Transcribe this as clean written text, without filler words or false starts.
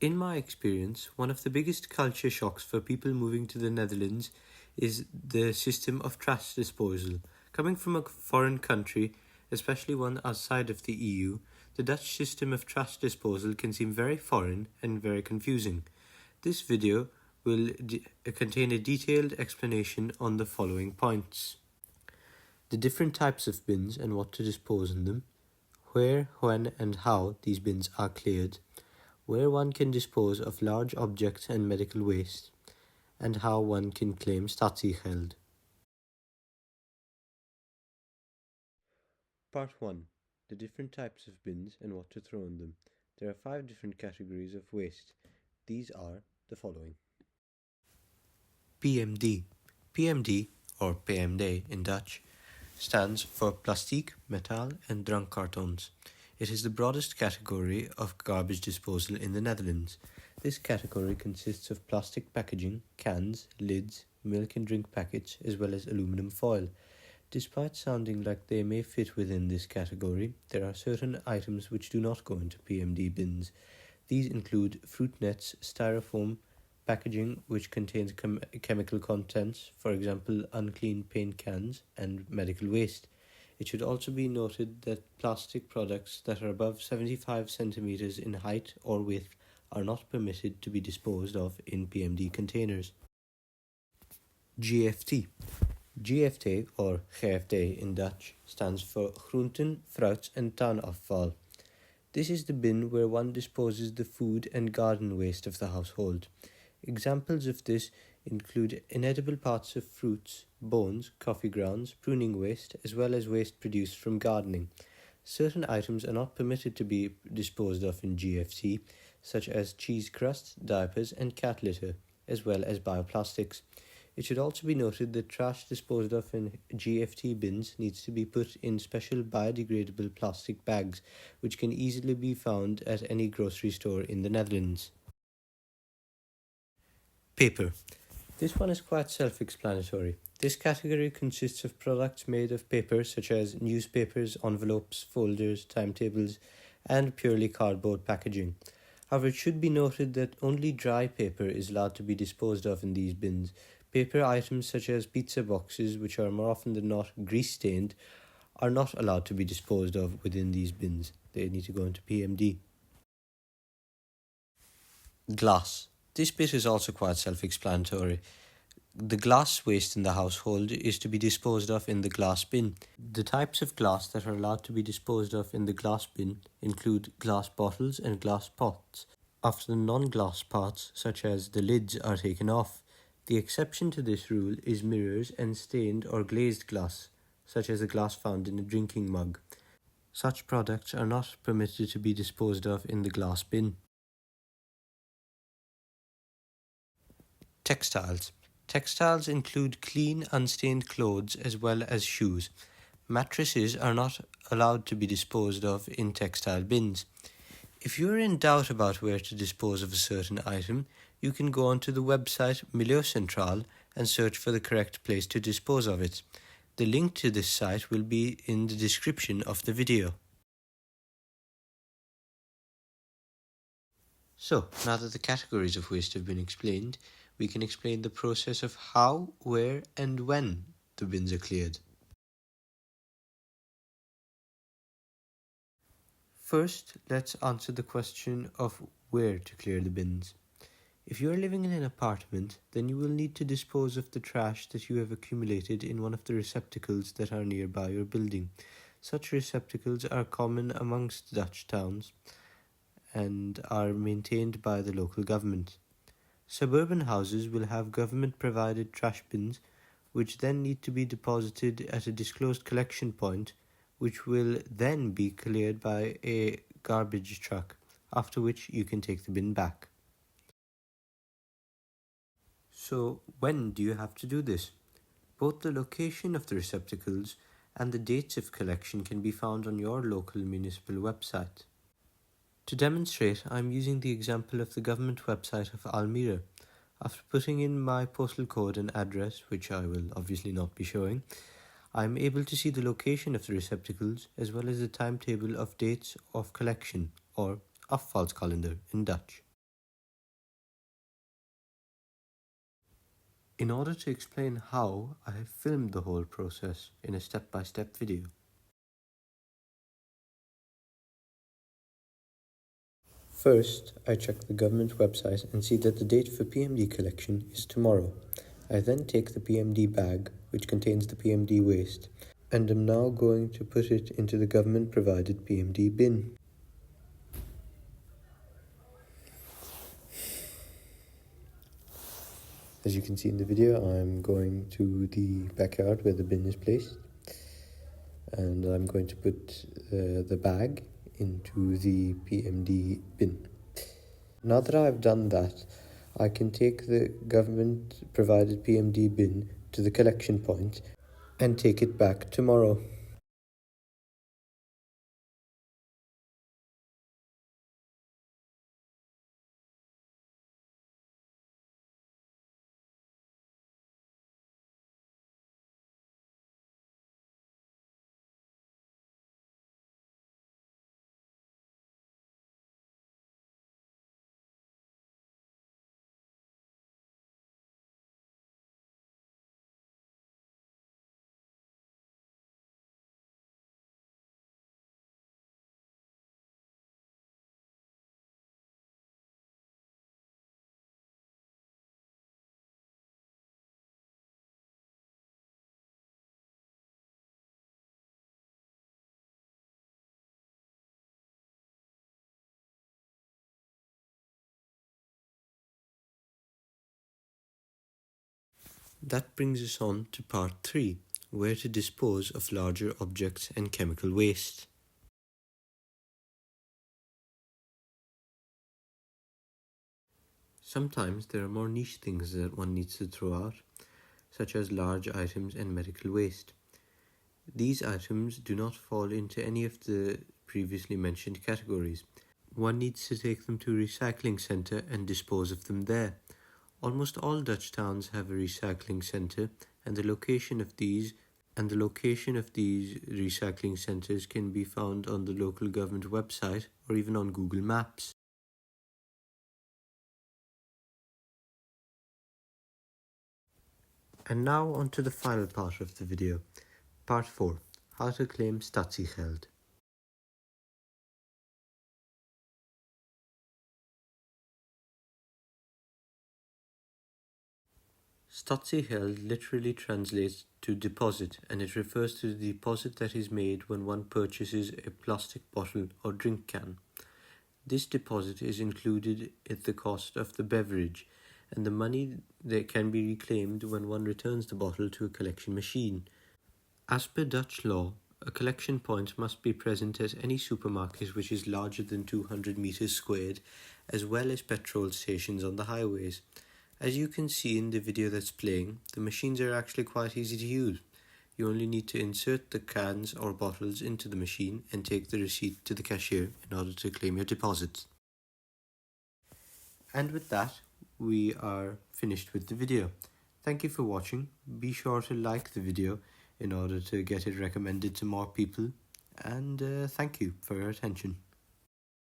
In my experience, one of the biggest culture shocks for people moving to the Netherlands is the system of trash disposal. Coming from a foreign country, especially one outside of the EU, the Dutch system of trash disposal can seem very foreign and very confusing. This video will contain a detailed explanation on the following points: the different types of bins and what to dispose in them, where, when and how these bins are cleared, where one can dispose of large objects and medical waste, and how one can claim statiegeld. Part 1. The different types of bins and what to throw in them. There are 5 different categories of waste. These are the following. PMD. PMD, or PMD in Dutch, stands for Plastiek, Metaal and Drankkartons. It is the broadest category of garbage disposal in the Netherlands. This category consists of plastic packaging, cans, lids, milk and drink packets, as well as aluminum foil. Despite sounding like they may fit within this category, there are certain items which do not go into PMD bins. These include fruit nets, styrofoam, packaging which contains chemical contents, for example unclean paint cans, and medical waste. It should also be noted that plastic products that are above 75 centimeters in height or width are not permitted to be disposed of in PMD containers. GFT. GFT, or GFT in Dutch, stands for Groenten, Fruit en Tuinafval. This is the bin where one disposes the food and garden waste of the household. Examples of this include inedible parts of fruits, bones, coffee grounds, pruning waste, as well as waste produced from gardening. Certain items are not permitted to be disposed of in GFT, such as cheese crusts, diapers, and cat litter, as well as bioplastics. It should also be noted that trash disposed of in GFT bins needs to be put in special biodegradable plastic bags, which can easily be found at any grocery store in the Netherlands. Paper. This one is quite self-explanatory. This category consists of products made of paper such as newspapers, envelopes, folders, timetables, and purely cardboard packaging. However, it should be noted that only dry paper is allowed to be disposed of in these bins. Paper items such as pizza boxes, which are more often than not grease-stained, are not allowed to be disposed of within these bins. They need to go into PMD. Glass. This bit is also quite self-explanatory. The glass waste in the household is to be disposed of in the glass bin. The types of glass that are allowed to be disposed of in the glass bin include glass bottles and glass pots. After the non-glass parts, such as the lids, are taken off. The exception to this rule is mirrors and stained or glazed glass, such as the glass found in a drinking mug. Such products are not permitted to be disposed of in the glass bin. Textiles. Textiles include clean, unstained clothes as well as shoes. Mattresses are not allowed to be disposed of in textile bins. If you are in doubt about where to dispose of a certain item, you can go onto the website Milieucentraal and search for the correct place to dispose of it. The link to this site will be in the description of the video. So, now that the categories of waste have been explained, we can explain the process of how, where, and when the bins are cleared. First, let's answer the question of where to clear the bins. If you are living in an apartment, then you will need to dispose of the trash that you have accumulated in one of the receptacles that are nearby your building. Such receptacles are common amongst Dutch towns and are maintained by the local government. Suburban houses will have government-provided trash bins, which then need to be deposited at a disclosed collection point, which will then be cleared by a garbage truck, after which you can take the bin back. So, when do you have to do this? Both the location of the receptacles and the dates of collection can be found on your local municipal website. To demonstrate, I am using the example of the government website of Almere. After putting in my postal code and address, which I will obviously not be showing, I am able to see the location of the receptacles as well as the timetable of dates of collection, or afvalskalender in Dutch. In order to explain how, I have filmed the whole process in a step-by-step video. First, I check the government website and see that the date for PMD collection is tomorrow. I then take the PMD bag, which contains the PMD waste, and am now going to put it into the government-provided PMD bin. As you can see in the video, I'm going to the backyard where the bin is placed, and I'm going to put the bag into the PMD bin. Now that I've done that, I can take the government-provided PMD bin to the collection point and take it back tomorrow. That brings us on to part 3, where to dispose of larger objects and chemical waste. Sometimes there are more niche things that one needs to throw out, such as large items and medical waste. These items do not fall into any of the previously mentioned categories. One needs to take them to a recycling centre and dispose of them there. Almost all Dutch towns have a recycling centre, and the location of these recycling centres can be found on the local government website or even on Google Maps. And now on to the final part of the video, part 4, how to claim statiegeld. Statiegeld literally translates to deposit, and it refers to the deposit that is made when one purchases a plastic bottle or drink can. This deposit is included at the cost of the beverage, and the money that can be reclaimed when one returns the bottle to a collection machine. As per Dutch law, a collection point must be present at any supermarket which is larger than 200 meters squared, as well as petrol stations on the highways. As you can see in the video that's playing, the machines are actually quite easy to use. You only need to insert the cans or bottles into the machine and take the receipt to the cashier in order to claim your deposits. And with that, we are finished with the video. Thank you for watching. Be sure to like the video in order to get it recommended to more people. And thank you for your attention.